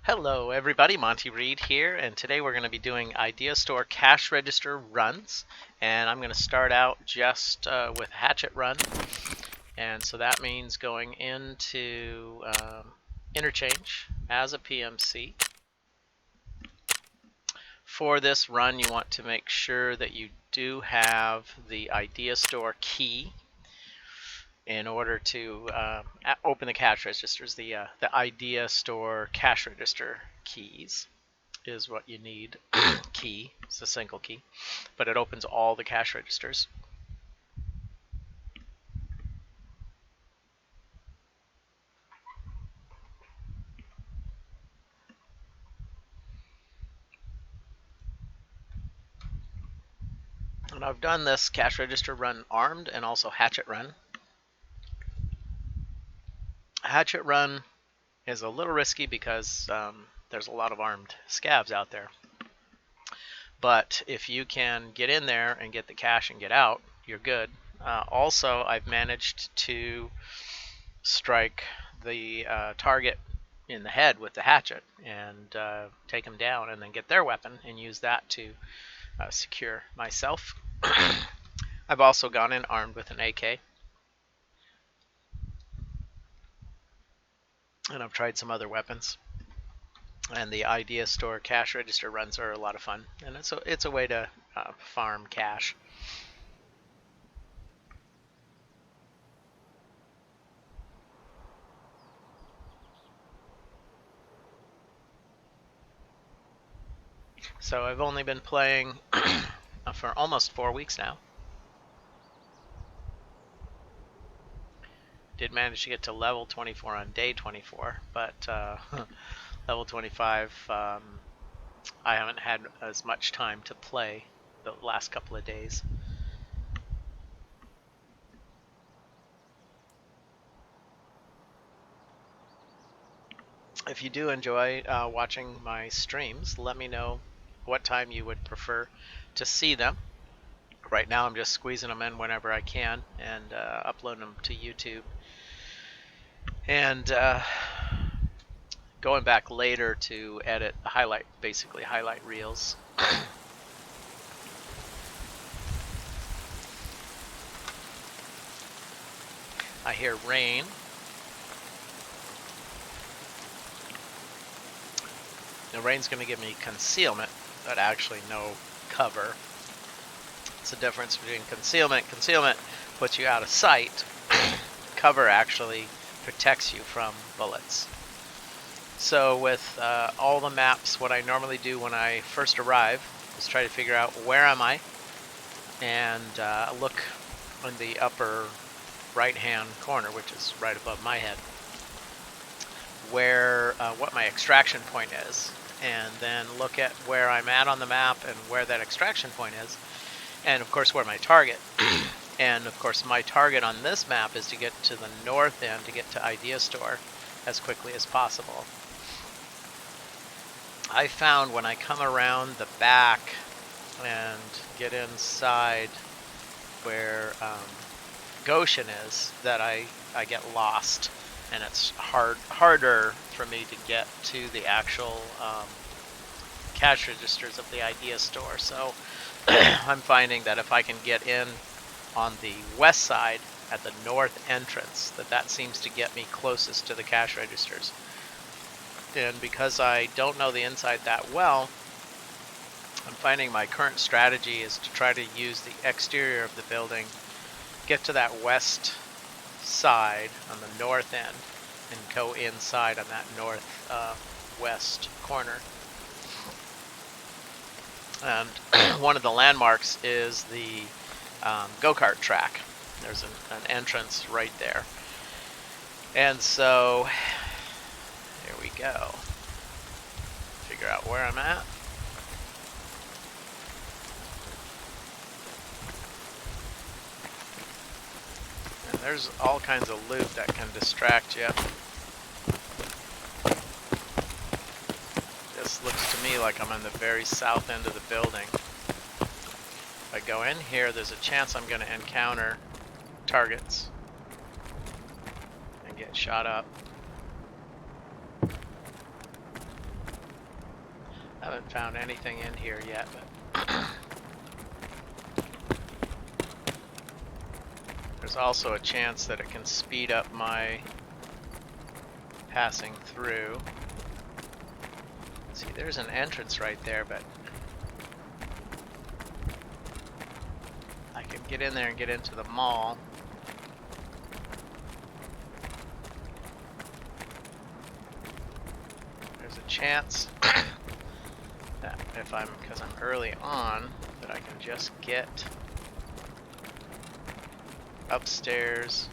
Hello everybody, Monty Reed here, and today we're going to be doing Idea Store cash register runs. And I'm going to start out just with a hatchet run, and so that means going into interchange as a PMC. For this run, you want to make sure that you do have the Idea Store key in order to open the cash registers. The Idea Store cash register keys is what you need. Key, it's a single key, but it opens all the cash registers. And I've done this cash register run armed and also hatchet run. Hatchet run is a little risky because there's a lot of armed scavs out there. But if you can get in there and get the cash and get out, you're good. Also, I've managed to strike the target in the head with the hatchet and take them down, and then get their weapon and use that to secure myself. I've also gone in armed with an AK. And I've tried some other weapons. And the Idea Store cash register runs are a lot of fun, and it's a way to farm cash. So I've only been playing for almost 4 weeks now. Did manage to get to level 24 on day 24, but level 25, I haven't had as much time to play the last couple of days. If you do enjoy watching my streams, let me know what time you would prefer to see them. Right now I'm just squeezing them in whenever I can and uploading them to YouTube. And going back later to edit, basically highlight reels. I hear rain. The rain's going to give me concealment, but actually no cover. It's the difference between concealment. Concealment puts you out of sight. Cover actually protects you from bullets. So with all the maps, what I normally do when I first arrive is try to figure out where am I, and look in the upper right hand corner, which is right above my head, where what my extraction point is, and then look at where I'm at on the map and where that extraction point is, and of course where my target. And of course my target on this map is to get to the north end, to get to Idea Store as quickly as possible. I found when I come around the back and get inside where Goshen is, that I get lost, and it's harder for me to get to the actual cash registers of the Idea Store. So I'm finding that if I can get in on the west side at the north entrance, that seems to get me closest to the cash registers. And because I don't know the inside that well, I'm finding my current strategy is to try to use the exterior of the building, get to that west side on the north end, and go inside on that north west corner. And one of the landmarks is the go-kart track. There's an entrance right there. And so here we go. Figure out where I'm at. And there's all kinds of loot that can distract you. This looks to me like I'm on the very south end of the building. If I go in here, there's a chance I'm going to encounter targets and get shot up. Haven't found anything in here yet, but there's also a chance that it can speed up my passing through. See, there's an entrance right there, but I can get in there and get into the mall. There's a chance that because I'm early on, that I can just get upstairs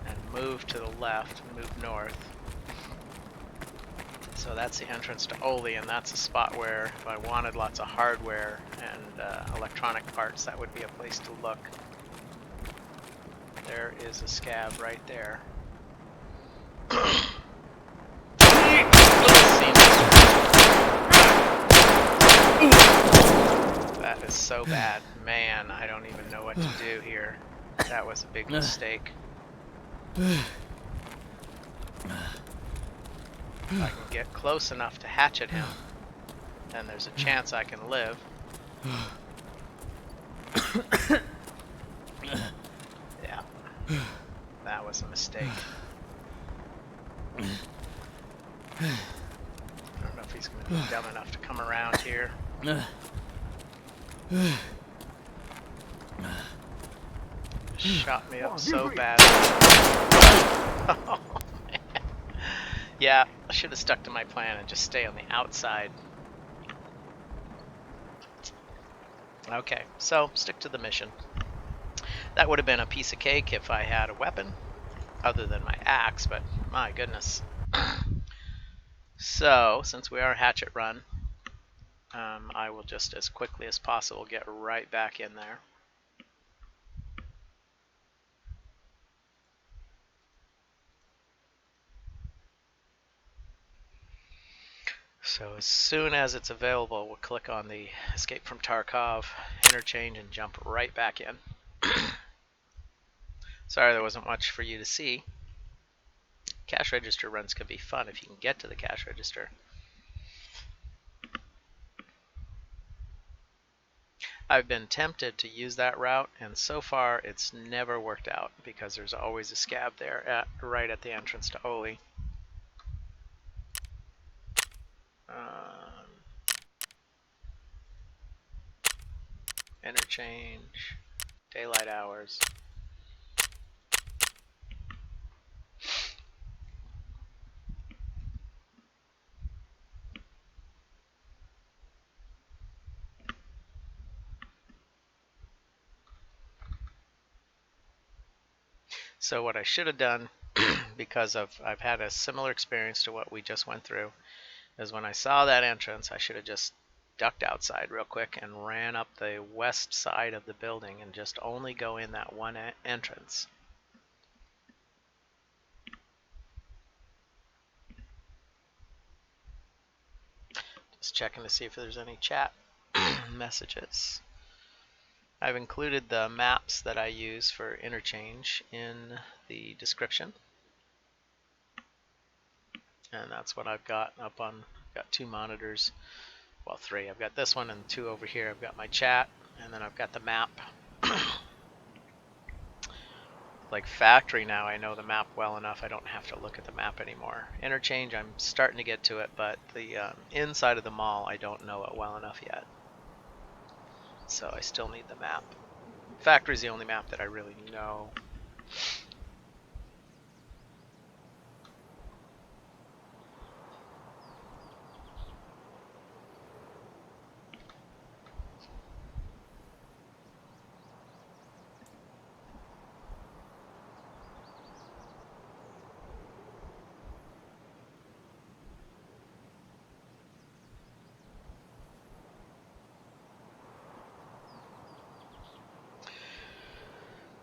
and move to the left, move north. So that's the entrance to Oli, and that's a spot where if I wanted lots of hardware and electronic parts, that would be a place to look. There is a scab right there. That is so bad. Man, I don't even know what to do here. That was a big mistake. If I can get close enough to hatchet him, then there's a chance I can live. Yeah, that was a mistake. I don't know if he's going to be dumb enough to come around here. Shot me up so bad. Oh, man. Yeah, I should have stuck to my plan and just stay on the outside. Okay, so stick to the mission. That would have been a piece of cake if I had a weapon other than my axe, but my goodness. So, since we are hatchet run, I will just as quickly as possible get right back in there. So as soon as it's available, we'll click on the Escape from Tarkov, interchange, and jump right back in. Sorry there wasn't much for you to see. Cash register runs can be fun if you can get to the cash register. I've been tempted to use that route, and so far it's never worked out because there's always a scab there right at the entrance to Oli. Interchange, daylight hours. So what I should have done, because I've had a similar experience to what we just went through, is when I saw that entrance, I should have just ducked outside real quick and ran up the west side of the building and just only go in that one entrance. Just checking to see if there's any chat messages. I've included the maps that I use for interchange in the description. And that's what I've got up on. I've got two monitors. Well, three. I've got this one and two over here. I've got my chat, and then I've got the map. Like factory now, I know the map well enough I don't have to look at the map anymore. Interchange, I'm starting to get to it, but the inside of the mall, I don't know it well enough yet. So I still need the map. Factory's the only map that I really know.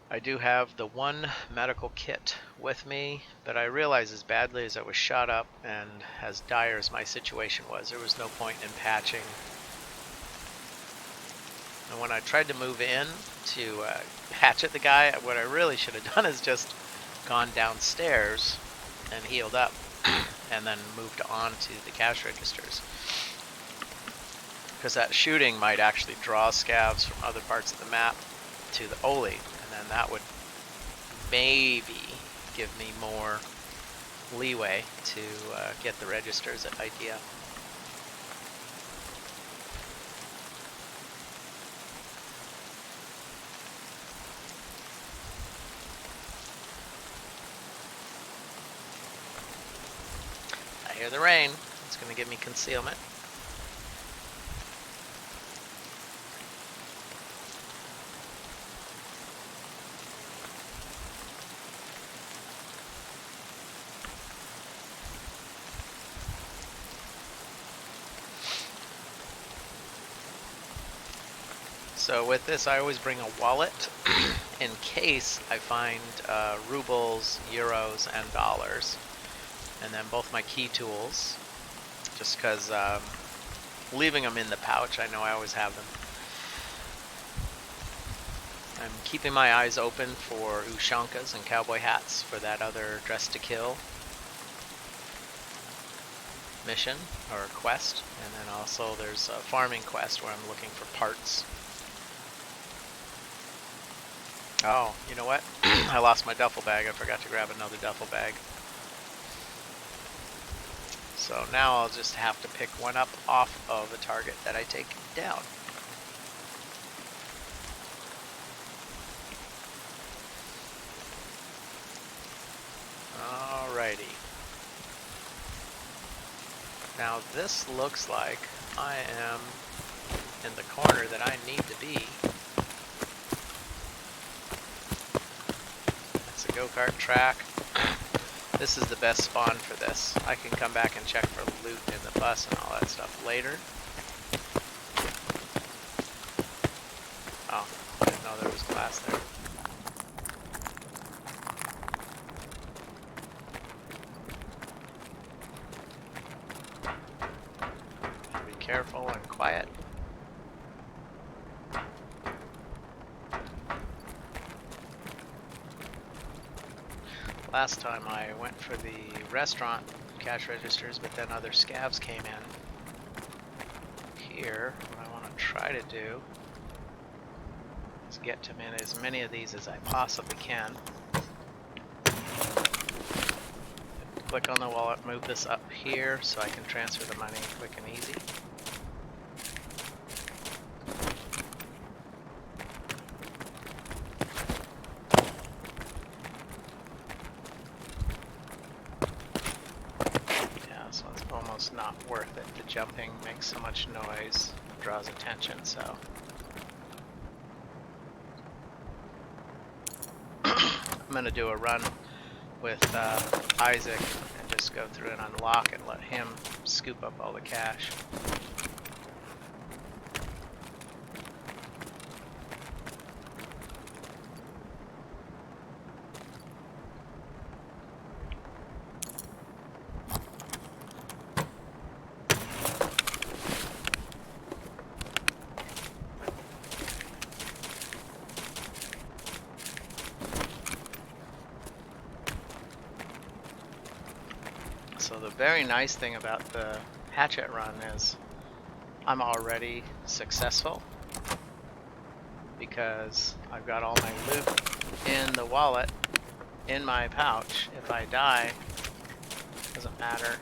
I do have the one medical kit with me, but I realize as badly as I was shot up and as dire as my situation was, there was no point in patching. And when I tried to move in to hatchet the guy, what I really should have done is just gone downstairs and healed up. and then moved on to the cash registers. Because that shooting might actually draw scavs from other parts of the map to the Oli, and then that would maybe give me more leeway to get the registers at Idea. I hear the rain. It's going to give me concealment. So with this, I always bring a wallet in case I find rubles, euros, and dollars. And then both my key tools, just because leaving them in the pouch, I know I always have them. I'm keeping my eyes open for ushankas and cowboy hats for that other Dress to Kill mission or quest. And then also there's a farming quest where I'm looking for parts. Oh, you know what? I lost my duffel bag. I forgot to grab another duffel bag. So now I'll just have to pick one up off of a target that I take down. Alrighty. Now this looks like I am in the corner that I need to be. It's a go-kart track. This is the best spawn for this. I can come back and check for loot in the bus and all that stuff later. Oh, I didn't know there was glass there. Be careful and quiet. Last time I went for the restaurant cash registers, but then other scavs came in. Here, what I want to try to do is get to as many of these as I possibly can. Click on the wallet, move this up here so I can transfer the money quick and easy. Not worth it. The jumping makes so much noise, draws attention, so I'm gonna do a run with Isaac and just go through and unlock and let him scoop up all the cash. So the very nice thing about the hatchet run is I'm already successful because I've got all my loot in the wallet, in my pouch. If I die, doesn't matter.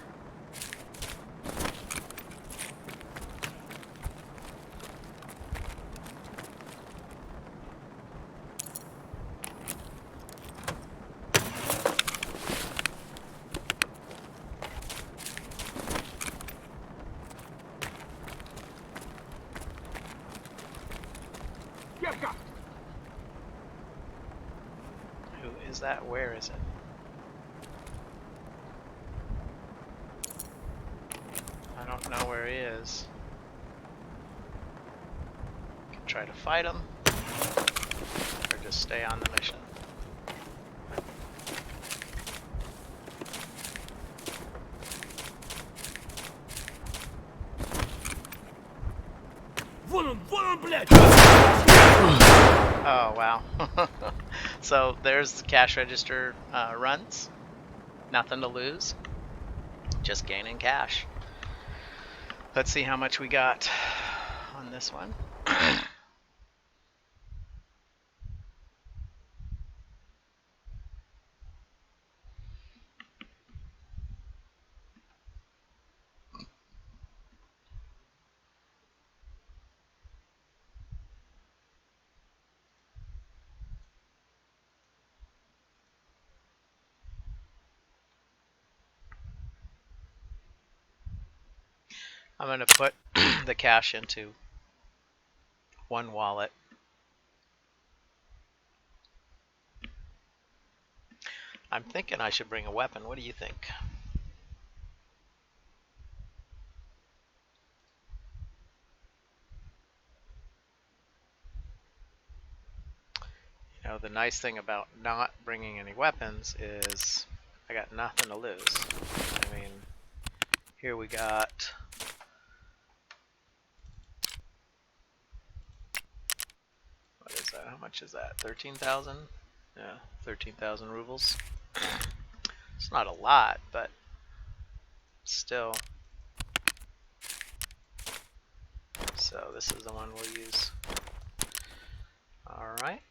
Who is that? Where is it? I don't know where he is. Can try to fight him, or just stay on the mission. Oh wow. So there's the cash register runs. Nothing to lose. just gaining cash. Let's see how much we got on this one. I'm going to put the cash into one wallet. I'm thinking I should bring a weapon. What do you think? You know, the nice thing about not bringing any weapons is I got nothing to lose. I mean, here we got... What is that? How much is that? 13,000? Yeah, 13,000 rubles. It's not a lot, but still. So this is the one we'll use. All right.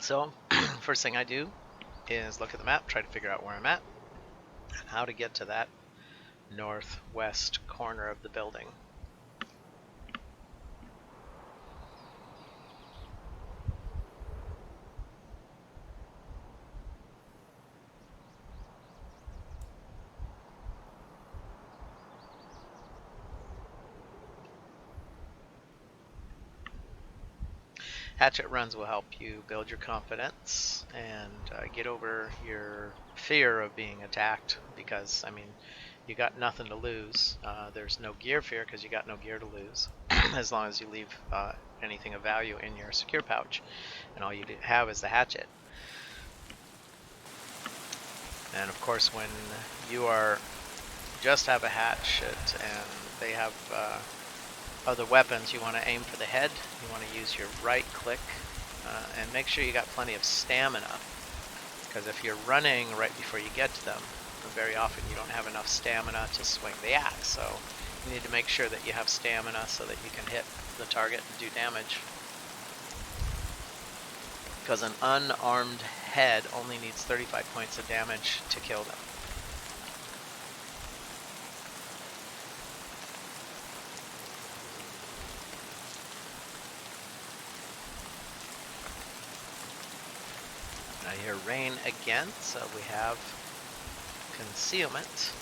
So, first thing I do is look at the map, try to figure out where I'm at, and how to get to that northwest corner of the building. Hatchet runs will help you build your confidence and get over your fear of being attacked because, I mean, you got nothing to lose. There's no gear fear because you got no gear to lose as long as you leave anything of value in your secure pouch, and all you have is the hatchet. And of course, when you are just have a hatchet and they have other weapons, you want to aim for the head. You want to use your right click and make sure you got plenty of stamina, because if you're running right before you get to them, very often you don't have enough stamina to swing the axe. So you need to make sure that you have stamina so that you can hit the target and do damage, because an unarmed head only needs 35 points of damage to kill them. I hear rain again, so we have concealment.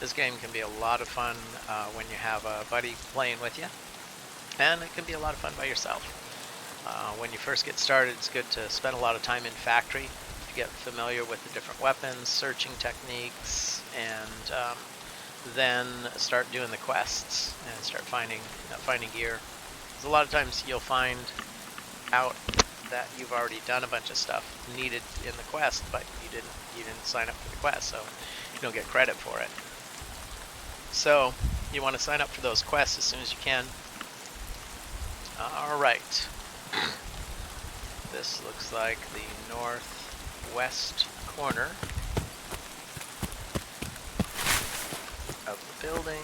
This game can be a lot of fun when you have a buddy playing with you, and it can be a lot of fun by yourself. When you first get started, it's good to spend a lot of time in factory to get familiar with the different weapons, searching techniques, and then start doing the quests and start finding gear. Because a lot of times you'll find out that you've already done a bunch of stuff needed in the quest, but you didn't sign up for the quest, so you don't get credit for it. So you want to sign up for those quests as soon as you can. All right. This looks like the northwest corner of the building.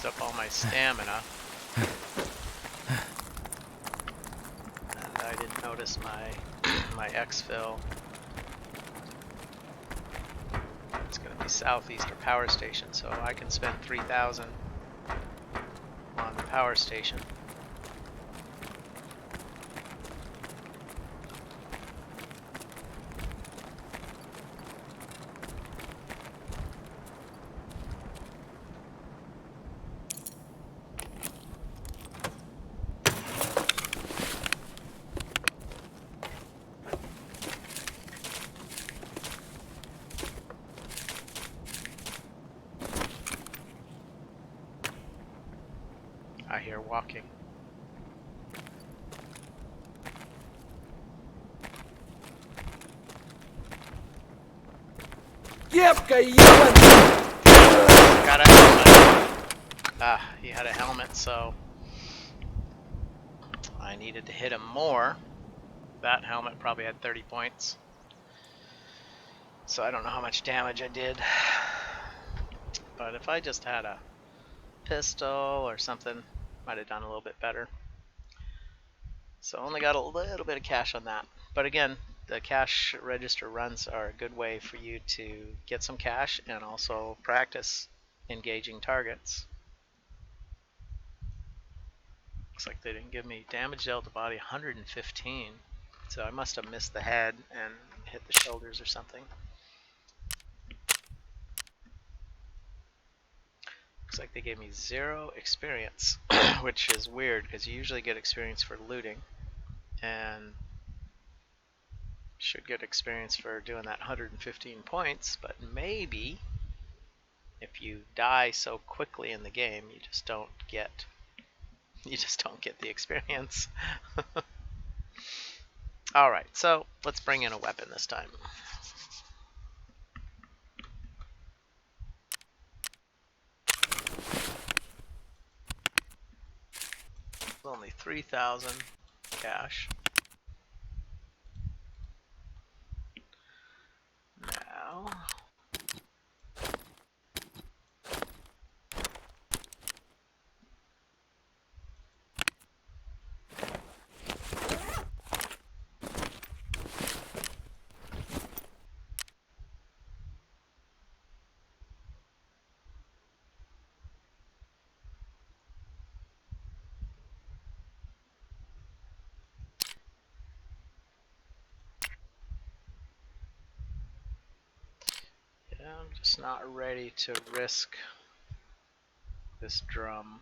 Up all my stamina, and I didn't notice my exfil. It's going to be Southeastern Power Station, so I can spend 3,000 on the power station. I hear walking. Кепка, ебать! Got a helmet. He had a helmet, so I needed to hit him more. That helmet probably had 30 points. So I don't know how much damage I did. But if I just had a pistol or something, might have done a little bit better. So only got a little bit of cash on that. But again, the cash register runs are a good way for you to get some cash and also practice engaging targets. Looks like they didn't give me damage dealt to body 115. So I must have missed the head and hit the shoulders or something. Looks like they gave me 0 experience, which is weird because you usually get experience for looting and should get experience for doing that 115 points, but maybe if you die so quickly in the game, you just don't get the experience. All right, so let's bring in a weapon this time. Only 3,000 cash. Now, I'm just not ready to risk this drum.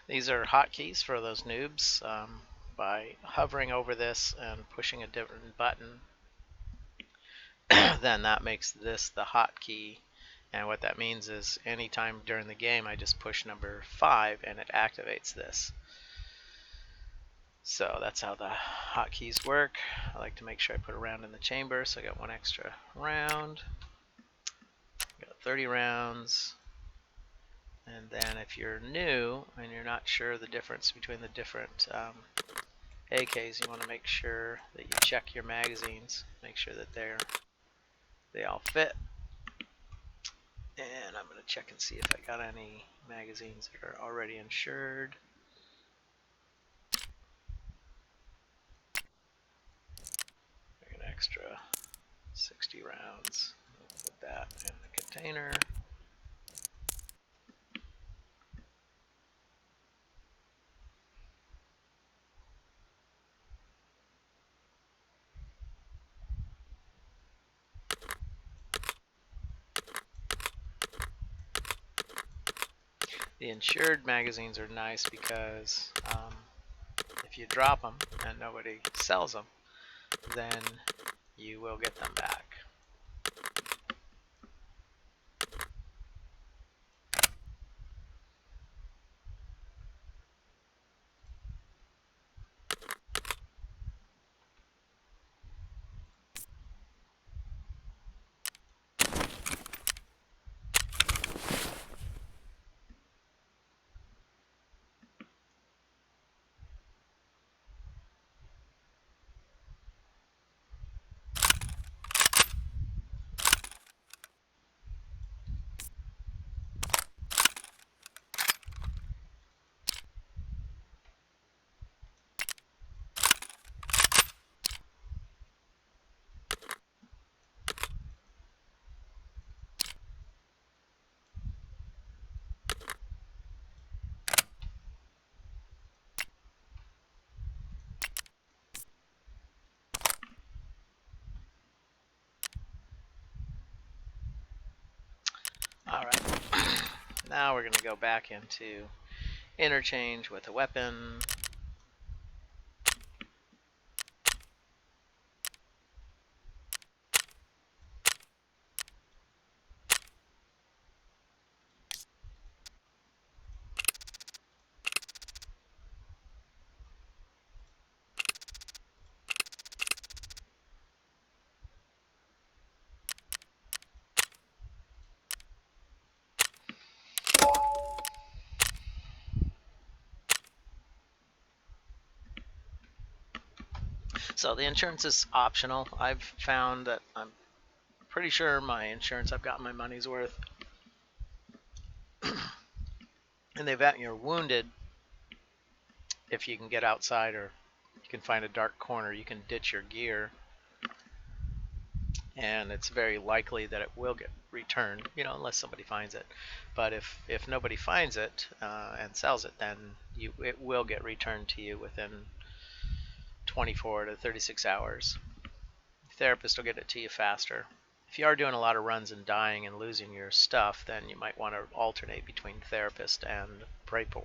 These are hotkeys for those noobs. By hovering over this and pushing a different button, then that makes this the hotkey. And what that means is anytime during the game I just push number 5 and it activates this. So that's how the hotkeys work. I like to make sure I put a round in the chamber, so I got 1 extra round. Got 30 rounds. And then if you're new and you're not sure the difference between the different AKs, you want to make sure that you check your magazines, make sure that they all fit. And I'm going to check and see if I got any magazines that are already insured. An extra 60 rounds. We'll put that in the container. The insured magazines are nice because if you drop them and nobody sells them, then you will get them back. Alright, now we're going to go back into interchange with a weapon. So the insurance is optional. I've found that I'm pretty sure my insurance, I've got my money's worth. In the event you're wounded, if you can get outside or you can find a dark corner, you can ditch your gear. And it's very likely that it will get returned, unless somebody finds it. But if nobody finds it and sells it, then it will get returned to you within 24 to 36 hours. The therapist will get it to you faster. If you are doing a lot of runs and dying and losing your stuff, then you might want to alternate between therapist and prepper,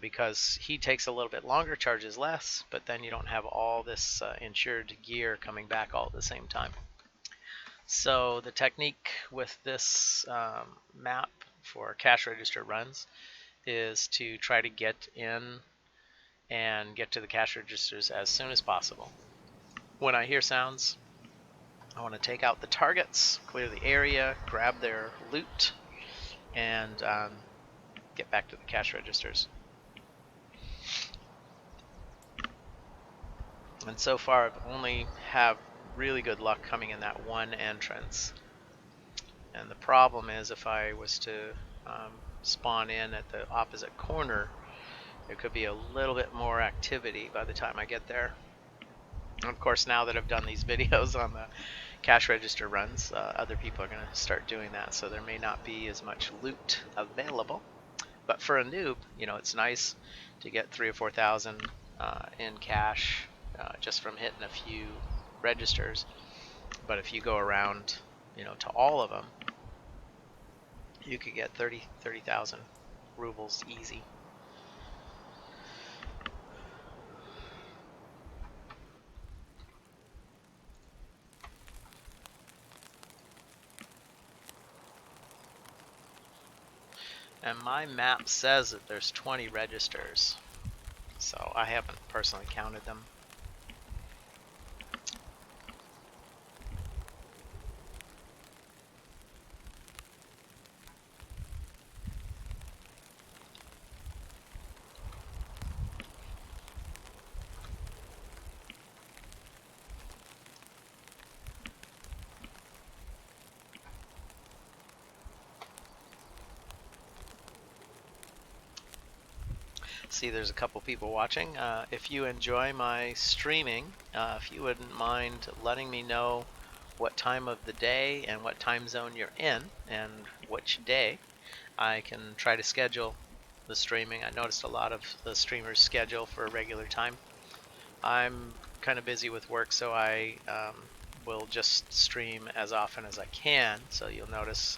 because he takes a little bit longer, charges less, but then you don't have all this insured gear coming back all at the same time. So the technique with this map for cash register runs is to try to get in and get to the cash registers as soon as possible. When I hear sounds, I want to take out the targets, clear the area, grab their loot, and get back to the cash registers. And so far I've only have really good luck coming in that one entrance. And the problem is if I was to spawn in at the opposite corner, there could be a little bit more activity by the time I get there. And of course, now that I've done these videos on the cash register runs, other people are going to start doing that, so there may not be as much loot available. But for a noob, it's nice to get 3,000 or 4,000 in cash just from hitting a few registers. But if you go around, to all of them, you could get 30,000 rubles easy. And my map says that there's 20 registers, so I haven't personally counted them. See, there's a couple people watching. If you enjoy my streaming, if you wouldn't mind letting me know what time of the day and what time zone you're in and which day, I can try to schedule the streaming. I noticed a lot of the streamers schedule for a regular time. I'm kind of busy with work, so I will just stream as often as I can. So you'll notice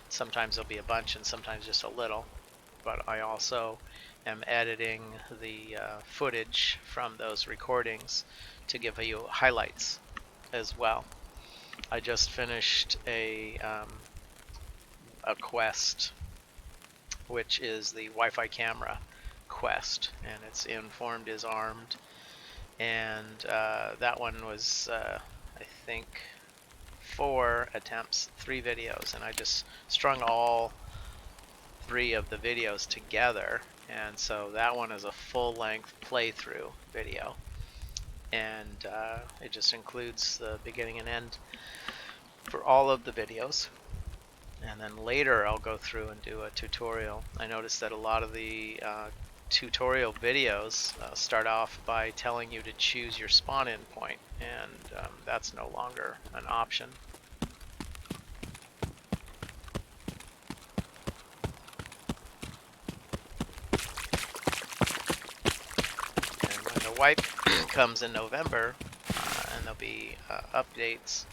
sometimes there'll be a bunch and sometimes just a little. But I also am editing the footage from those recordings to give you highlights as well. I just finished a quest, which is the Wi-Fi camera quest, and it's Informed is Armed, and that one was I think 4 attempts, 3 videos, and I just strung all 3 of the videos together, and so that one is a full-length playthrough video, and it just includes the beginning and end for all of the videos. And then later I'll go through and do a tutorial. I noticed that a lot of the tutorial videos start off by telling you to choose your spawn-in point, and that's no longer an option. And when the wipe comes in November, and there'll be updates,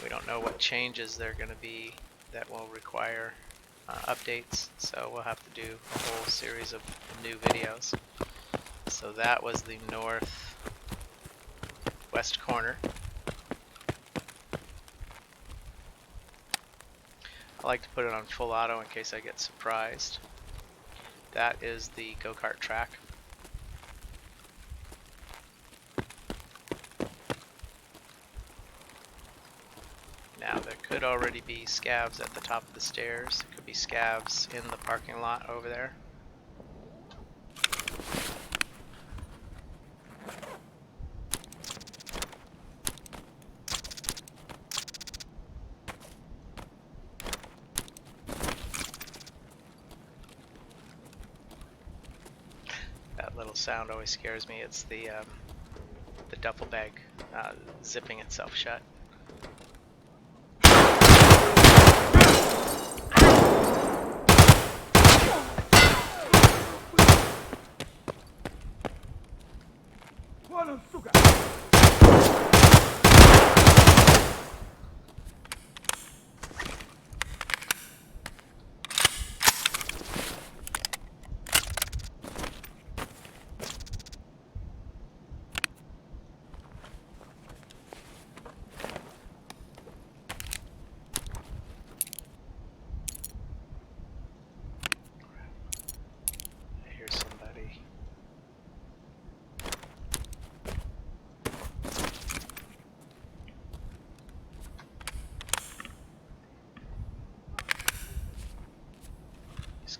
we don't know what changes they're going to be that will require updates, so we'll have to do a whole series of new videos. So that was the northwest corner. I like to put it on full auto in case I get surprised. That is the go-kart track. Now there could already be scavs at the top of the stairs. There could be scavs in the parking lot over there. That little sound always scares me. It's the duffel bag zipping itself shut.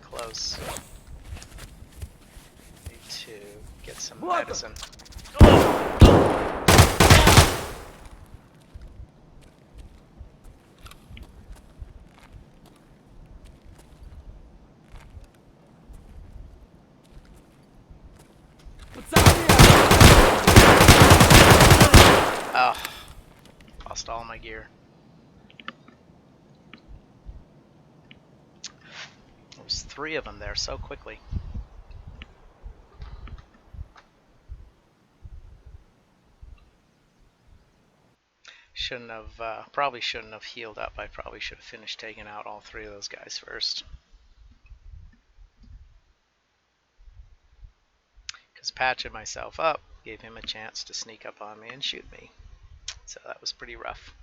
Close. Need to get some medicine. Oh, lost all my gear. There's 3 of them there so quickly. Shouldn't have, probably shouldn't have healed up. I probably should have finished taking out all 3 of those guys first. Because patching myself up gave him a chance to sneak up on me and shoot me. So that was pretty rough.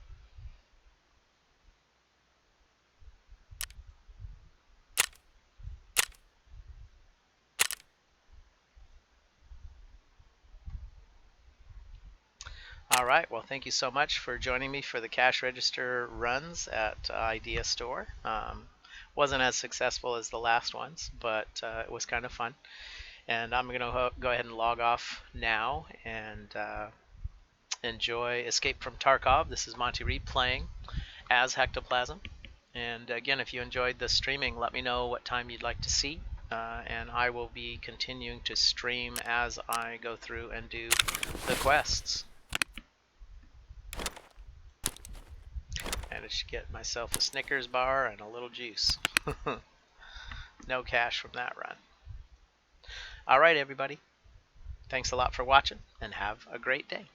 Alright, well thank you so much for joining me for the cash register runs at Idea Store. Wasn't as successful as the last ones, but it was kind of fun. And I'm going to go ahead and log off now and enjoy Escape from Tarkov. This is Monty Reed playing as Hectoplasm. And again, if you enjoyed the streaming, let me know what time you'd like to see. and I will be continuing to stream as I go through and do the quests. Managed to get myself a Snickers bar and a little juice. No cash from that run. All right, everybody. Thanks a lot for watching, and have a great day.